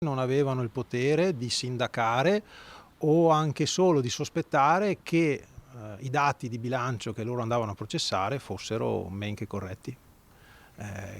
Non avevano il potere di sindacare o anche solo di sospettare che i dati di bilancio che loro andavano a processare fossero men che corretti,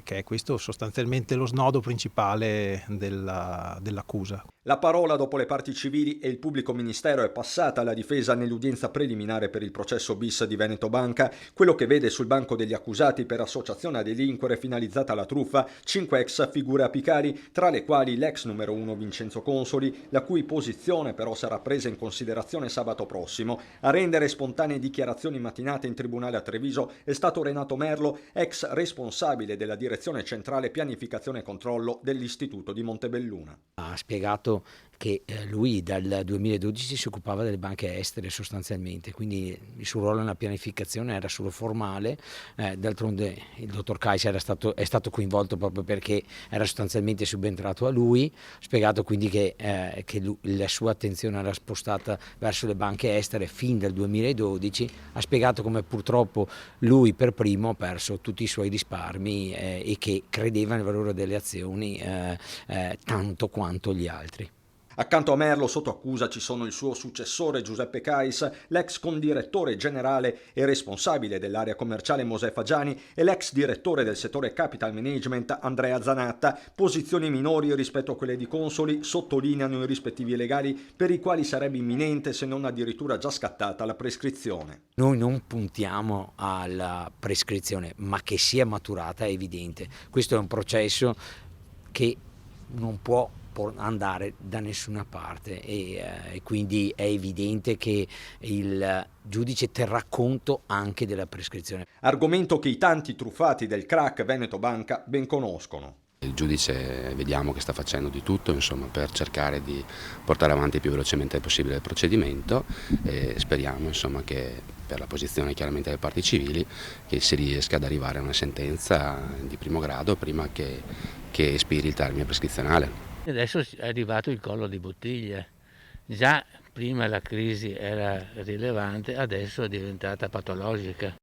che è questo sostanzialmente lo snodo principale dell'accusa. La parola dopo le parti civili e il pubblico ministero è passata alla difesa nell'udienza preliminare per il processo bis di Veneto Banca, quello che vede sul banco degli accusati per associazione a delinquere finalizzata alla truffa 5 ex figure apicali, tra le quali l'ex numero 1 Vincenzo Consoli, la cui posizione però sarà presa in considerazione sabato prossimo. A rendere spontanee dichiarazioni mattinate in tribunale a Treviso è stato Renato Merlo, ex responsabile della direzione centrale pianificazione e controllo dell'Istituto di Montebelluna. Ha spiegato che lui dal 2012 si occupava delle banche estere sostanzialmente, quindi il suo ruolo nella pianificazione era solo formale, d'altronde il dottor Kais è stato coinvolto proprio perché era sostanzialmente subentrato a lui, ha spiegato quindi che la sua attenzione era spostata verso le banche estere fin dal 2012, ha spiegato come purtroppo lui per primo ha perso tutti i suoi risparmi e che credeva nel valore delle azioni tanto quanto gli altri. Accanto a Merlo sotto accusa ci sono il suo successore Giuseppe Cais, l'ex condirettore generale e responsabile dell'area commerciale Mosè Fagiani e l'ex direttore del settore capital management Andrea Zanatta, posizioni minori rispetto a quelle di Consoli, sottolineano i rispettivi legali per i quali sarebbe imminente se non addirittura già scattata la prescrizione. Noi non puntiamo alla prescrizione, ma che sia maturata è evidente. Questo è un processo che non può andare da nessuna parte e quindi è evidente che il giudice terrà conto anche della prescrizione. Argomento che i tanti truffati del crack Veneto Banca ben conoscono. Il giudice vediamo che sta facendo di tutto per cercare di portare avanti il più velocemente possibile il procedimento e speriamo che per la posizione chiaramente delle parti civili che si riesca ad arrivare a una sentenza di primo grado prima che espiri il termine prescrizionale. Adesso è arrivato il collo di bottiglia. Già prima la crisi era rilevante, adesso è diventata patologica.